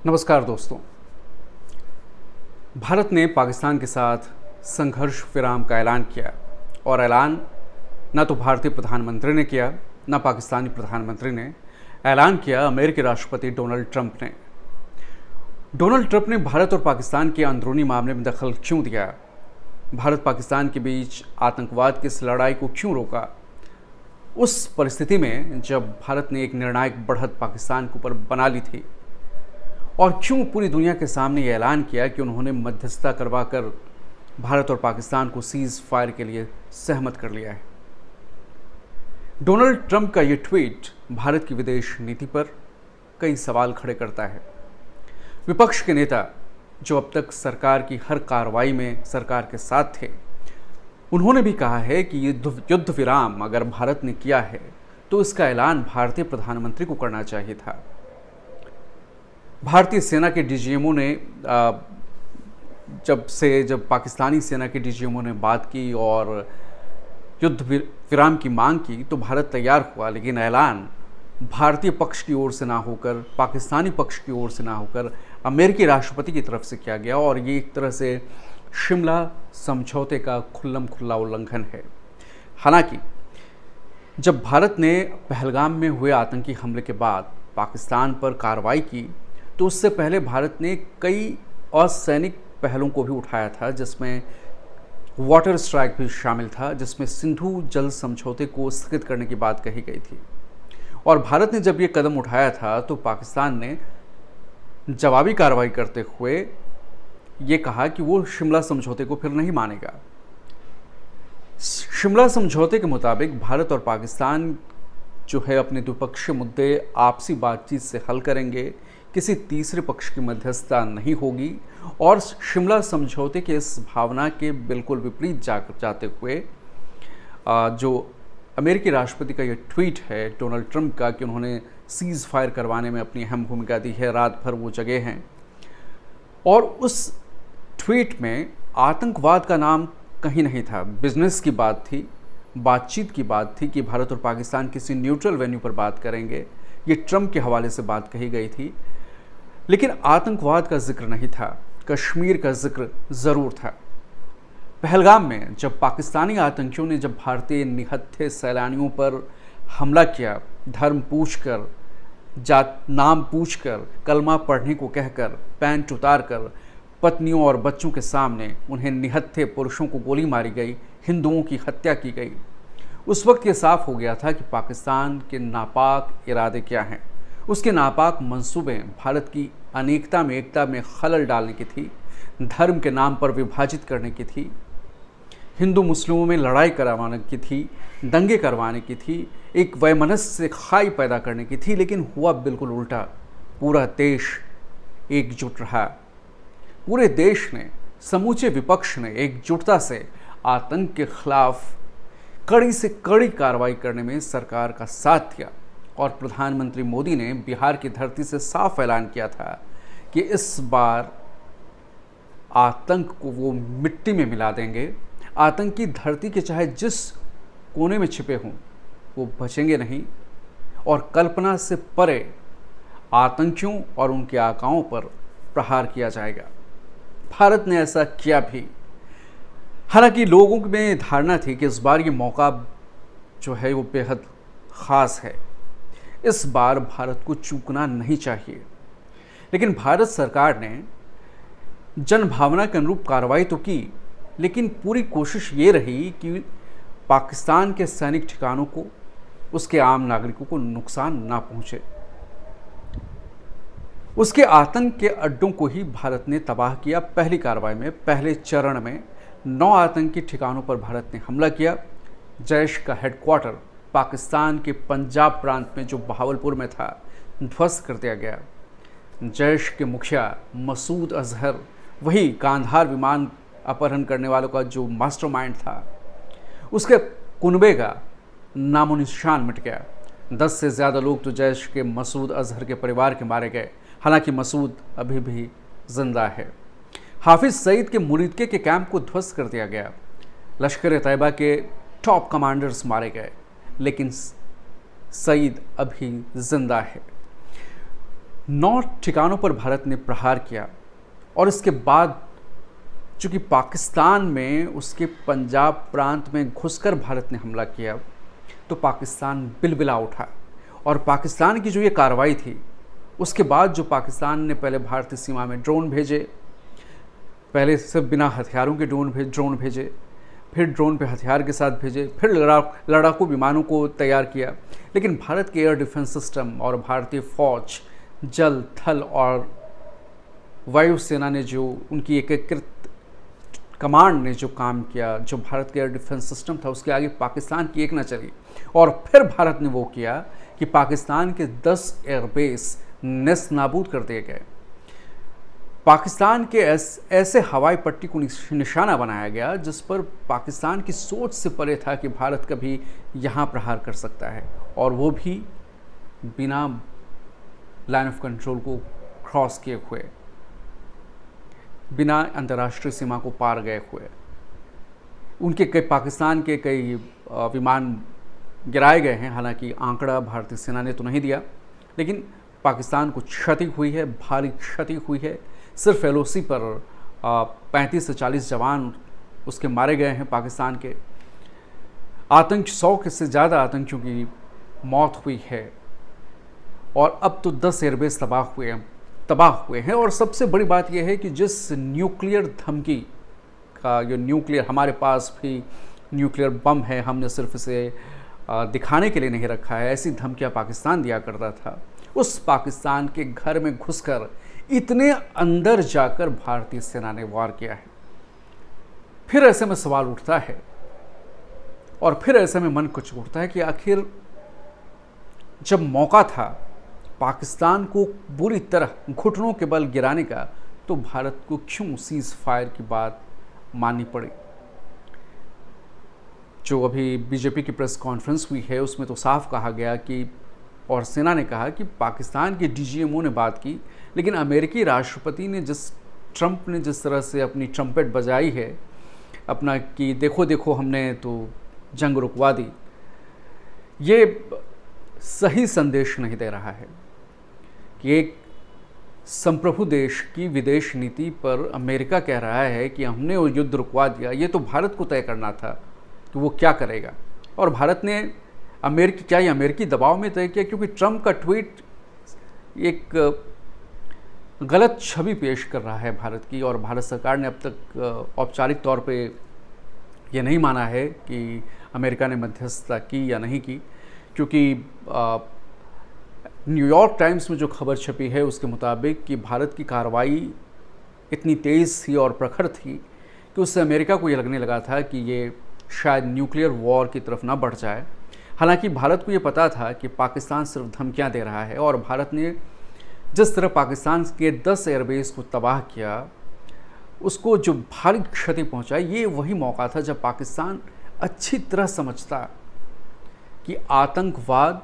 नमस्कार दोस्तों। भारत ने पाकिस्तान के साथ संघर्ष विराम का ऐलान किया और ऐलान न तो भारतीय प्रधानमंत्री ने किया न पाकिस्तानी प्रधानमंत्री ने। ऐलान किया अमेरिकी राष्ट्रपति डोनाल्ड ट्रंप ने। डोनाल्ड ट्रंप ने भारत और पाकिस्तान के अंदरूनी मामले में दखल क्यों दिया, भारत पाकिस्तान के बीच आतंकवाद की इस लड़ाई को क्यों रोका, उस परिस्थिति में जब भारत ने एक निर्णायक बढ़त पाकिस्तान के ऊपर बना ली थी, और क्यों पूरी दुनिया के सामने ये ऐलान किया कि उन्होंने मध्यस्थता करवाकर भारत और पाकिस्तान को सीज फायर के लिए सहमत कर लिया है। डोनाल्ड ट्रंप का ये ट्वीट भारत की विदेश नीति पर कई सवाल खड़े करता है। विपक्ष के नेता जो अब तक सरकार की हर कार्रवाई में सरकार के साथ थे, उन्होंने भी कहा है कि युद्ध विराम अगर भारत ने किया है तो इसका ऐलान भारतीय प्रधानमंत्री को करना चाहिए था। भारतीय सेना के डीजीएमओ ने जब पाकिस्तानी सेना के डीजीएमओ ने बात की और युद्ध विराम की मांग की तो भारत तैयार हुआ, लेकिन ऐलान भारतीय पक्ष की ओर से ना होकर पाकिस्तानी पक्ष की ओर से ना होकर अमेरिकी राष्ट्रपति की तरफ से किया गया, और ये एक तरह से शिमला समझौते का खुल्ला उल्लंघन है। हालांकि जब भारत ने पहलगाम में हुए आतंकी हमले के बाद पाकिस्तान पर कार्रवाई की तो उससे पहले भारत ने कई असैनिक पहलों को भी उठाया था, जिसमें वाटर स्ट्राइक भी शामिल था, जिसमें सिंधु जल समझौते को स्थगित करने की बात कही गई थी। और भारत ने जब ये कदम उठाया था तो पाकिस्तान ने जवाबी कार्रवाई करते हुए ये कहा कि वो शिमला समझौते को फिर नहीं मानेगा। शिमला समझौते के मुताबिक भारत और पाकिस्तान जो है अपने द्विपक्षीय मुद्दे आपसी बातचीत से हल करेंगे, किसी तीसरे पक्ष की मध्यस्थता नहीं होगी, और शिमला समझौते के इस भावना के बिल्कुल विपरीत जाते हुए जो अमेरिकी राष्ट्रपति का ये ट्वीट है डोनाल्ड ट्रंप का कि उन्होंने सीज फायर करवाने में अपनी अहम भूमिका दी है, रात भर वो जगह हैं, और उस ट्वीट में आतंकवाद का नाम कहीं नहीं था। बिजनेस की बात थी, बातचीत की बात थी कि भारत और पाकिस्तान किसी न्यूट्रल वेन्यू पर बात करेंगे, ये ट्रंप के हवाले से बात कही गई थी, लेकिन आतंकवाद का जिक्र नहीं था। कश्मीर का जिक्र ज़रूर था। पहलगाम में जब पाकिस्तानी आतंकियों ने जब भारतीय निहत्थे सैलानियों पर हमला किया, धर्म पूछकर, जात नाम पूछकर, कलमा पढ़ने को कहकर, पैंट उतारकर पत्नियों और बच्चों के सामने उन्हें निहत्थे पुरुषों को गोली मारी गई, हिंदुओं की हत्या की गई, उस वक्त ये साफ हो गया था कि पाकिस्तान के नापाक इरादे क्या हैं। उसके नापाक मंसूबे भारत की अनेकता में एकता में खलल डालने की थी, धर्म के नाम पर विभाजित करने की थी, हिंदू मुस्लिमों में लड़ाई करवाने की थी, दंगे करवाने की थी, एक वैमनस्य खाई पैदा करने की थी। लेकिन हुआ बिल्कुल उल्टा। पूरा देश एकजुट रहा। पूरे देश ने, समूचे विपक्ष ने एकजुटता से आतंक के खिलाफ कड़ी से कड़ी कार्रवाई करने में सरकार का साथ दिया, और प्रधानमंत्री मोदी ने बिहार की धरती से साफ ऐलान किया था कि इस बार आतंक को वो मिट्टी में मिला देंगे। आतंकी धरती के चाहे जिस कोने में छिपे हों वो बचेंगे नहीं, और कल्पना से परे आतंकियों और उनके आकाओं पर प्रहार किया जाएगा। भारत ने ऐसा किया भी। हालांकि लोगों में धारणा थी कि इस बार ये मौका जो है वो बेहद ख़ास है, इस बार भारत को चूकना नहीं चाहिए। लेकिन भारत सरकार ने जनभावना के अनुरूप कार्रवाई तो की, लेकिन पूरी कोशिश ये रही कि पाकिस्तान के सैनिक ठिकानों को, उसके आम नागरिकों को नुकसान ना पहुंचे। उसके आतंक के अड्डों को ही भारत ने तबाह किया। पहली कार्रवाई में, पहले चरण में 9 आतंकी ठिकानों पर भारत ने हमला किया। जैश का हेडक्वार्टर पाकिस्तान के पंजाब प्रांत में जो बहावलपुर में था, ध्वस्त कर दिया गया। जैश के मुखिया मसूद अजहर, वही कांधार विमान अपहरण करने वालों का जो मास्टरमाइंड था, उसके कुनबे का नामो निशान मिट गया। 10 से ज़्यादा लोग तो जैश के मसूद अजहर के परिवार के मारे गए। हालांकि मसूद अभी भी जिंदा है। हाफिज सईद के मुरीदके के कैंप को ध्वस्त कर दिया गया। लश्कर तैयबा के टॉप कमांडर्स मारे गए, लेकिन सईद अभी जिंदा है। 9 ठिकानों पर भारत ने प्रहार किया और इसके बाद चूंकि पाकिस्तान में उसके पंजाब प्रांत में घुसकर भारत ने हमला किया तो पाकिस्तान बिलबिला उठा। और पाकिस्तान की जो ये कार्रवाई थी उसके बाद जो पाकिस्तान ने पहले भारतीय सीमा में ड्रोन भेजे, पहले सिर्फ बिना हथियारों के ड्रोन भेजे, फिर ड्रोन पे हथियार के साथ भेजे, फिर लड़ाकू विमानों को तैयार किया। लेकिन भारत के एयर डिफेंस सिस्टम और भारतीय फौज, जल, थल और वायुसेना ने जो उनकी एकीकृत कमांड ने जो काम किया, जो भारत के एयर डिफेंस सिस्टम था उसके आगे पाकिस्तान की एक न चली। और फिर भारत ने वो किया कि पाकिस्तान के 10 एयरबेस नेस्त नाबूद कर दिए गए। पाकिस्तान के ऐसे हवाई पट्टी को निशाना बनाया गया जिस पर पाकिस्तान की सोच से परे था कि भारत कभी यहाँ प्रहार कर सकता है, और वो भी बिना लाइन ऑफ कंट्रोल को क्रॉस किए हुए, बिना अंतर्राष्ट्रीय सीमा को पार गए हुए। उनके पाकिस्तान के कई विमान गिराए गए हैं, हालांकि आंकड़ा भारतीय सेना ने तो नहीं दिया, लेकिन पाकिस्तान को क्षति हुई है, भारी क्षति हुई है। सिर्फ LOC पर 35 से 40 जवान उसके मारे गए हैं पाकिस्तान के। 100 से ज़्यादा आतंकियों की मौत हुई है और अब तो 10 एयरबेस तबाह हुए हैं। और सबसे बड़ी बात यह है कि जिस न्यूक्लियर धमकी का, जो न्यूक्लियर, हमारे पास भी न्यूक्लियर बम है, हमने सिर्फ इसे दिखाने के लिए नहीं रखा है, ऐसी धमकियां पाकिस्तान दिया करता था। उस पाकिस्तान के घर में घुसकर इतने अंदर जाकर भारतीय सेना ने वार किया है। फिर ऐसे में सवाल उठता है और फिर ऐसे में मन कुछ उठता है कि आखिर जब मौका था पाकिस्तान को बुरी तरह घुटनों के बल गिराने का, तो भारत को क्यों सीज फायर की बात माननी पड़ी। जो अभी बीजेपी की प्रेस कॉन्फ्रेंस हुई है उसमें तो साफ कहा गया कि, और सेना ने कहा कि पाकिस्तान के DGMO ने बात की, लेकिन अमेरिकी राष्ट्रपति ने ट्रंप ने जिस तरह से अपनी ट्रम्पेट बजाई है अपना कि देखो देखो हमने तो जंग रुकवा दी, ये सही संदेश नहीं दे रहा है कि एक संप्रभु देश की विदेश नीति पर अमेरिका कह रहा है कि हमने वो युद्ध रुकवा दिया। ये तो भारत को तय करना था कि वो क्या करेगा, और भारत ने अमेरिकी दबाव में तय किया, क्योंकि ट्रंप का ट्वीट एक गलत छवि पेश कर रहा है भारत की। और भारत सरकार ने अब तक औपचारिक तौर पे ये नहीं माना है कि अमेरिका ने मध्यस्थता की या नहीं की, क्योंकि न्यूयॉर्क टाइम्स में जो खबर छपी है उसके मुताबिक कि भारत की कार्रवाई इतनी तेज़ थी और प्रखर थी कि उससे अमेरिका को ये लगने लगा था कि ये शायद न्यूक्लियर वॉर की तरफ ना बढ़ जाए। हालांकि भारत को ये पता था कि पाकिस्तान सिर्फ धमकियां दे रहा है, और भारत ने जिस तरह पाकिस्तान के 10 एयरबेस को तबाह किया, उसको जो भारी क्षति पहुंचाई, ये वही मौका था जब पाकिस्तान अच्छी तरह समझता कि आतंकवाद,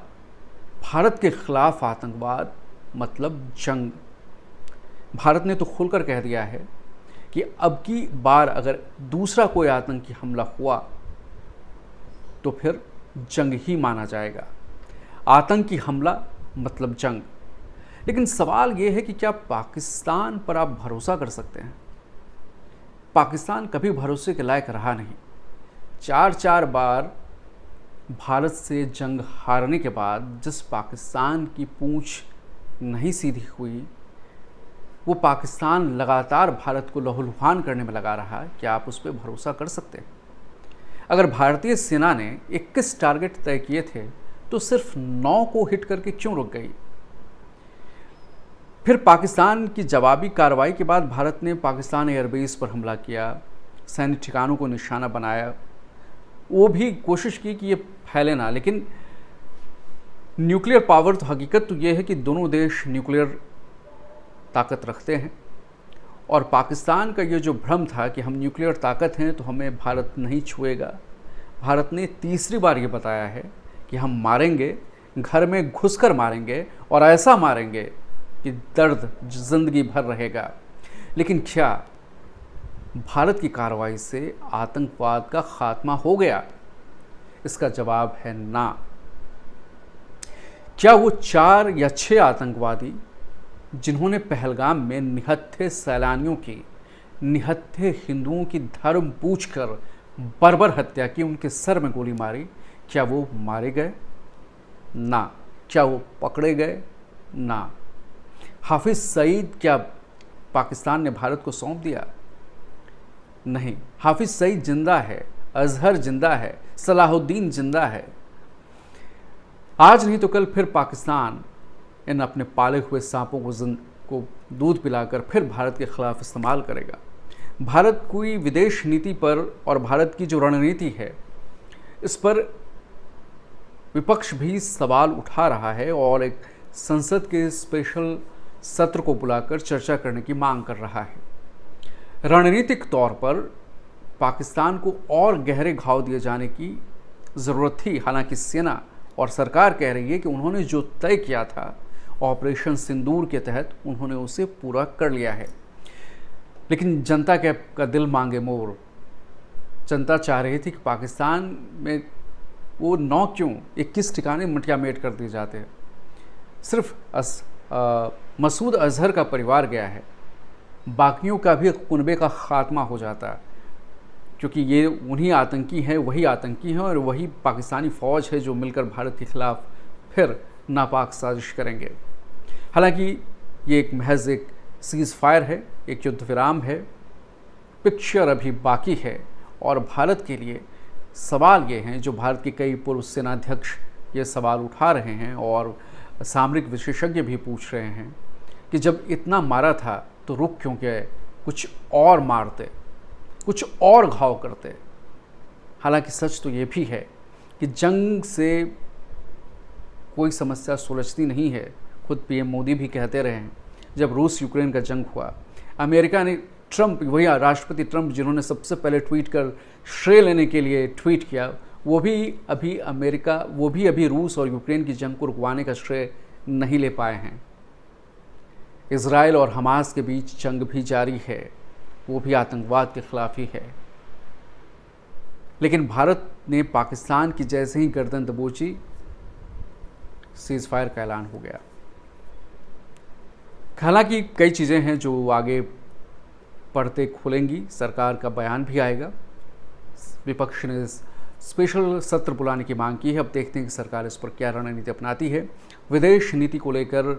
भारत के खिलाफ आतंकवाद मतलब जंग। भारत ने तो खुलकर कह दिया है कि अब की बार अगर दूसरा कोई आतंकी हमला हुआ तो फिर जंग ही माना जाएगा। आतंकी हमला मतलब जंग। लेकिन सवाल ये है कि क्या पाकिस्तान पर आप भरोसा कर सकते हैं? पाकिस्तान कभी भरोसे के लायक रहा नहीं। 4 बार भारत से जंग हारने के बाद जिस पाकिस्तान की पूंछ नहीं सीधी हुई, वो पाकिस्तान लगातार भारत को लहूलुहान करने में लगा रहा। क्या आप उस पर भरोसा कर सकते हैं? अगर भारतीय सेना ने 21 टारगेट तय किए थे तो सिर्फ 9 को हिट करके क्यों रुक गई? फिर पाकिस्तान की जवाबी कार्रवाई के बाद भारत ने पाकिस्तान एयरबेस पर हमला किया, सैन्य ठिकानों को निशाना बनाया, वो भी कोशिश की कि ये फैले ना। लेकिन न्यूक्लियर पावर, तो हकीकत तो ये है कि दोनों देश न्यूक्लियर ताकत रखते हैं, और पाकिस्तान का ये जो भ्रम था कि हम न्यूक्लियर ताकत हैं तो हमें भारत नहीं छुएगा, भारत ने तीसरी बार ये बताया है कि हम मारेंगे, घर में घुसकर मारेंगे, और ऐसा मारेंगे कि दर्द जिंदगी भर रहेगा। लेकिन क्या भारत की कार्रवाई से आतंकवाद का खात्मा हो गया? इसका जवाब है ना। क्या वो 4 या 6 आतंकवादी जिन्होंने पहलगाम में निहत्थे सैलानियों की, निहत्थे हिंदुओं की धर्म पूछकर बर्बर हत्या की, उनके सर में गोली मारी, क्या वो मारे गए? ना। क्या वो पकड़े गए? ना। हाफिज सईद क्या पाकिस्तान ने भारत को सौंप दिया? नहीं। हाफिज सईद जिंदा है, अजहर जिंदा है, सलाहुद्दीन जिंदा है। आज नहीं तो कल फिर पाकिस्तान इन अपने पाले हुए सांपों को दूध पिलाकर फिर भारत के खिलाफ इस्तेमाल करेगा। भारत की विदेश नीति पर और भारत की जो रणनीति है, इस पर विपक्ष भी सवाल उठा रहा है और एक संसद के स्पेशल सत्र को बुलाकर चर्चा करने की मांग कर रहा है। रणनीतिक तौर पर पाकिस्तान को और गहरे घाव दिए जाने की ज़रूरत थी। हालांकि सेना और सरकार कह रही है कि उन्होंने जो तय किया था ऑपरेशन सिंदूर के तहत, उन्होंने उसे पूरा कर लिया है। लेकिन जनता का दिल मांगे मोर। जनता चाह रही थी कि पाकिस्तान में वो 9 क्यों 21 ठिकाने मटियामेट कर दिए जाते हैं। सिर्फ मसूद अजहर का परिवार गया है, बाकियों का भी कुनबे का खात्मा हो जाता है, क्योंकि ये उन्हीं आतंकी हैं, वही आतंकी हैं और वही पाकिस्तानी फ़ौज है जो मिलकर भारत के खिलाफ फिर नापाक साजिश करेंगे। हालांकि ये एक महज एक सीज़ फायर है, एक युद्ध विराम है, पिक्चर अभी बाकी है। और भारत के लिए सवाल ये हैं, जो भारत के कई पूर्व सेनाध्यक्ष ये सवाल उठा रहे हैं और सामरिक विशेषज्ञ भी पूछ रहे हैं कि जब इतना मारा था तो रुक क्यों गए, कुछ और मारते, कुछ और घाव करते। हालांकि सच तो ये भी है कि जंग से कोई समस्या सुलझती नहीं है। खुद पीएम मोदी भी कहते रहे हैं, जब रूस यूक्रेन का जंग हुआ, अमेरिका ने ट्रंप, वही राष्ट्रपति ट्रंप जिन्होंने सबसे पहले ट्वीट कर श्रेय लेने के लिए ट्वीट किया, वो भी अभी रूस और यूक्रेन की जंग को रुकवाने का श्रेय नहीं ले पाए हैं। इजराइल और हमास के बीच जंग भी जारी है, वो भी आतंकवाद के खिलाफ ही है। लेकिन भारत ने पाकिस्तान की जैसे ही गर्दन दबोची, सीज फायर का ऐलान हो गया। हालांकि कई चीज़ें हैं जो आगे पढ़ते खुलेंगी, सरकार का बयान भी आएगा। विपक्ष ने स्पेशल सत्र बुलाने की मांग की है। अब देखते हैं कि सरकार इस पर क्या रणनीति अपनाती है। विदेश नीति को लेकर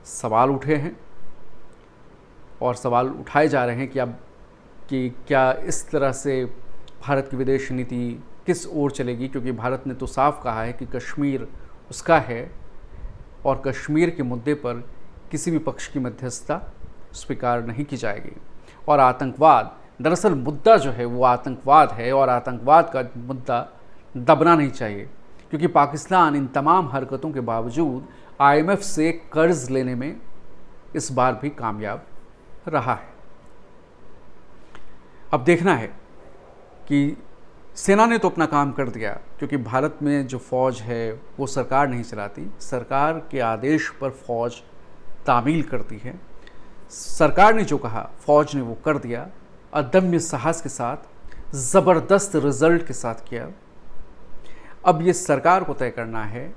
सवाल उठे हैं और सवाल उठाए जा रहे हैं कि क्या इस तरह से भारत की विदेश नीति किस ओर चलेगी, क्योंकि भारत ने तो साफ कहा है कि कश्मीर उसका है और कश्मीर के मुद्दे पर किसी भी पक्ष की मध्यस्थता स्वीकार नहीं की जाएगी। और आतंकवाद, दरअसल मुद्दा जो है वो आतंकवाद है और आतंकवाद का मुद्दा दबना नहीं चाहिए, क्योंकि पाकिस्तान इन तमाम हरकतों के बावजूद IMF से कर्ज लेने में इस बार भी कामयाब रहा है। अब देखना है कि सेना ने तो अपना काम कर दिया, क्योंकि भारत में जो फ़ौज है वो सरकार नहीं चलाती, सरकार के आदेश पर फ़ौज तामील करती है। सरकार ने जो कहा फ़ौज ने वो कर दिया, अदम्य साहस के साथ, ज़बरदस्त रिजल्ट के साथ किया। अब ये सरकार को तय करना है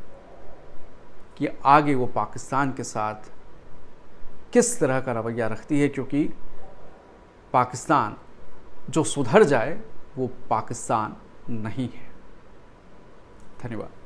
कि आगे वो पाकिस्तान के साथ किस तरह का रवैया रखती है, क्योंकि पाकिस्तान जो सुधर जाए वो पाकिस्तान नहीं है। धन्यवाद।